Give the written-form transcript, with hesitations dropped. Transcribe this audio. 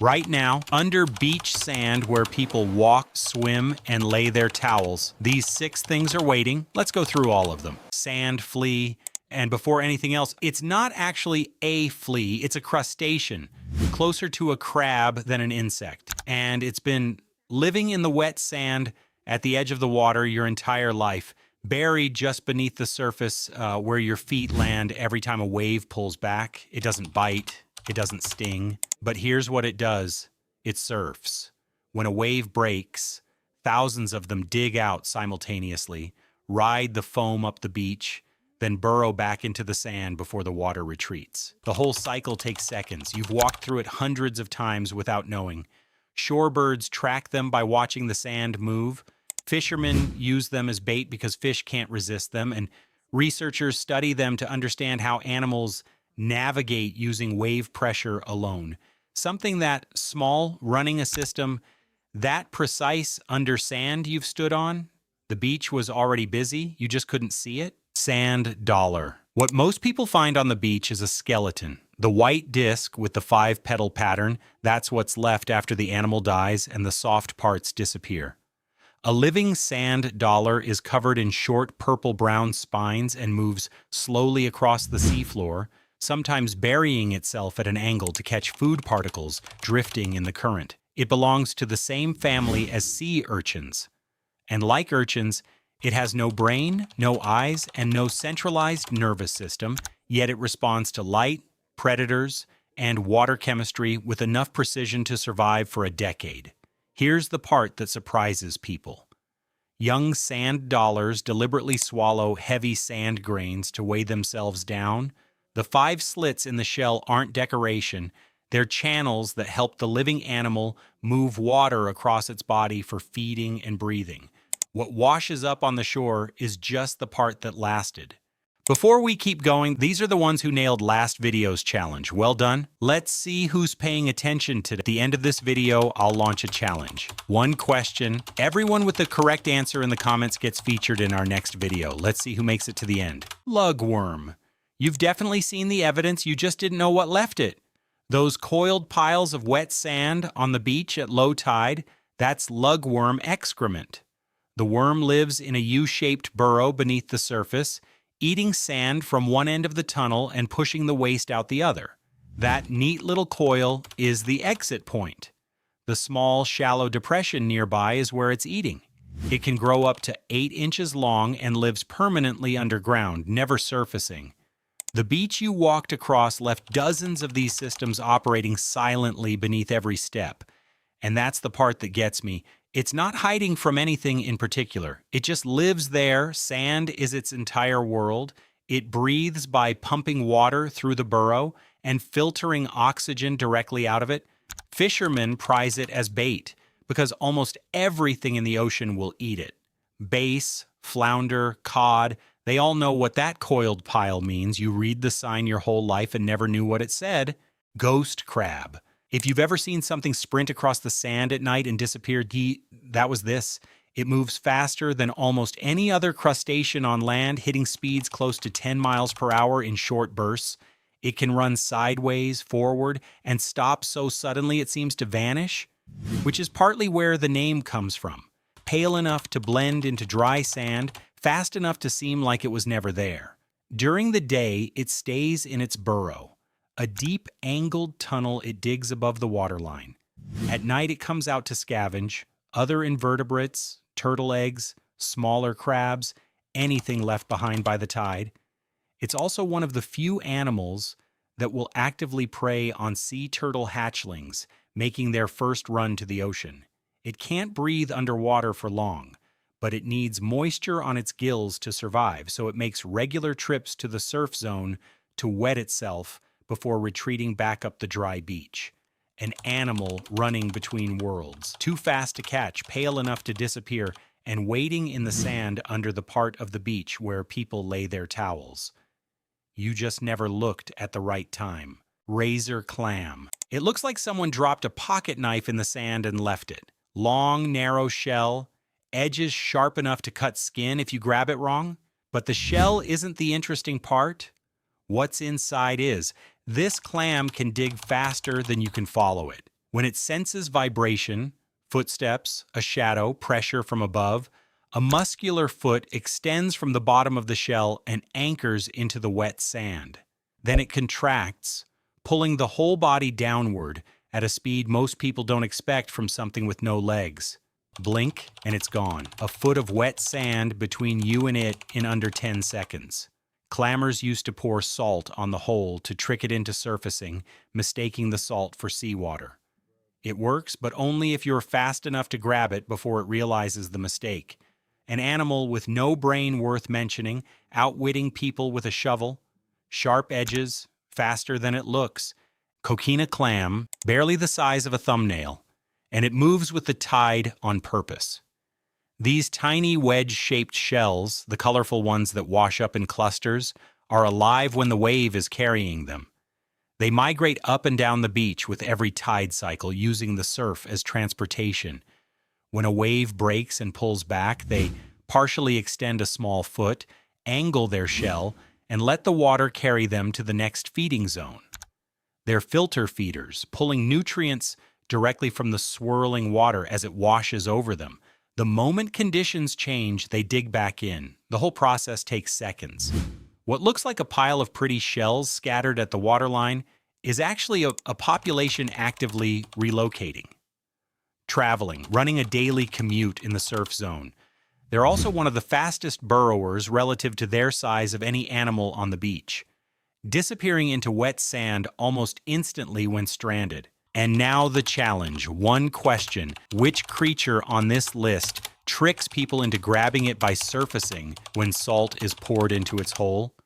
Right now, under beach sand where people walk, swim, and lay their towels, these 6 things are waiting. Let's go through all of them. Sand flea, and before anything else, it's not actually a flea, it's a crustacean, closer to a crab than an insect. And it's been living in the wet sand at the edge of the water your entire life, buried just beneath the surface where your feet land every time a wave pulls back. It doesn't bite, it doesn't sting, but here's what it does. It surfs. When a wave breaks, thousands of them dig out simultaneously, ride the foam up the beach, then burrow back into the sand before the water retreats. The whole cycle takes seconds. You've walked through it hundreds of times without knowing. Shorebirds track them by watching the sand move. Fishermen use them as bait because fish can't resist them, and researchers study them to understand how animals navigate using wave pressure alone. Something that small, running a system that precise under sand you've stood on. The beach was already busy, you just couldn't see it. Sand dollar. What most people find on the beach is a skeleton. The white disc with the 5-petal pattern, that's what's left after the animal dies and the soft parts disappear. A living sand dollar is covered in short purple-brown spines and moves slowly across the seafloor, sometimes burying itself at an angle to catch food particles drifting in the current. It belongs to the same family as sea urchins. And like urchins, it has no brain, no eyes, and no centralized nervous system, yet it responds to light, predators, and water chemistry with enough precision to survive for a decade. Here's the part that surprises people. Young sand dollars deliberately swallow heavy sand grains to weigh themselves down. The 5 slits in the shell aren't decoration, they're channels that help the living animal move water across its body for feeding and breathing. What washes up on the shore is just the part that lasted. Before we keep going, these are the ones who nailed last video's challenge. Well done. Let's see who's paying attention today. At the end of this video, I'll launch a challenge. 1 question. Everyone with the correct answer in the comments gets featured in our next video. Let's see who makes it to the end. Lugworm. You've definitely seen the evidence, you just didn't know what left it. Those coiled piles of wet sand on the beach at low tide, that's lugworm excrement. The worm lives in a U-shaped burrow beneath the surface, eating sand from one end of the tunnel and pushing the waste out the other. That neat little coil is the exit point. The small, shallow depression nearby is where it's eating. It can grow up to 8 inches long and lives permanently underground, never surfacing. The beach you walked across left dozens of these systems operating silently beneath every step. And that's the part that gets me. It's not hiding from anything in particular. It just lives there. Sand is its entire world. It breathes by pumping water through the burrow and filtering oxygen directly out of it. Fishermen prize it as bait because almost everything in the ocean will eat it. Bass, flounder, cod, they all know what that coiled pile means. You read the sign your whole life and never knew what it said. Ghost crab. If you've ever seen something sprint across the sand at night and disappear, that was this. It moves faster than almost any other crustacean on land, hitting speeds close to 10 miles per hour in short bursts. It can run sideways, forward, and stop so suddenly it seems to vanish, which is partly where the name comes from. Pale enough to blend into dry sand, fast enough to seem like it was never there. During the day, it stays in its burrow, a deep angled tunnel it digs above the waterline. At night, it comes out to scavenge other invertebrates, turtle eggs, smaller crabs, anything left behind by the tide. It's also one of the few animals that will actively prey on sea turtle hatchlings, making their first run to the ocean. It can't breathe underwater for long, but it needs moisture on its gills to survive, so it makes regular trips to the surf zone to wet itself before retreating back up the dry beach. An animal running between worlds, too fast to catch, pale enough to disappear, and waiting in the sand under the part of the beach where people lay their towels. You just never looked at the right time. Razor clam. It looks like someone dropped a pocket knife in the sand and left it. Long, narrow shell, edges sharp enough to cut skin if you grab it wrong. But the shell isn't the interesting part. What's inside is. This clam can dig faster than you can follow it. When it senses vibration, footsteps, a shadow, pressure from above, a muscular foot extends from the bottom of the shell and anchors into the wet sand. Then it contracts, pulling the whole body downward at a speed most people don't expect from something with no legs. Blink, and it's gone. A foot of wet sand between you and it in under 10 seconds. Clammers used to pour salt on the hole to trick it into surfacing, mistaking the salt for seawater. It works, but only if you're fast enough to grab it before it realizes the mistake. An animal with no brain worth mentioning, outwitting people with a shovel, sharp edges, faster than it looks. Coina clam, barely the size of a thumbnail, and it moves with the tide on purpose. These tiny wedge-shaped shells, the colorful ones that wash up in clusters, are alive when the wave is carrying them. They migrate up and down the beach with every tide cycle, using the surf as transportation. When a wave breaks and pulls back, they partially extend a small foot, angle their shell, and let the water carry them to the next feeding zone. They're filter feeders, pulling nutrients directly from the swirling water as it washes over them. The moment conditions change, they dig back in. The whole process takes seconds. What looks like a pile of pretty shells scattered at the waterline is actually a population actively relocating, traveling, running a daily commute in the surf zone. They're also one of the fastest burrowers relative to their size of any animal on the beach, disappearing into wet sand almost instantly when stranded. And now the challenge. One question: which creature on this list tricks people into grabbing it by surfacing when salt is poured into its hole?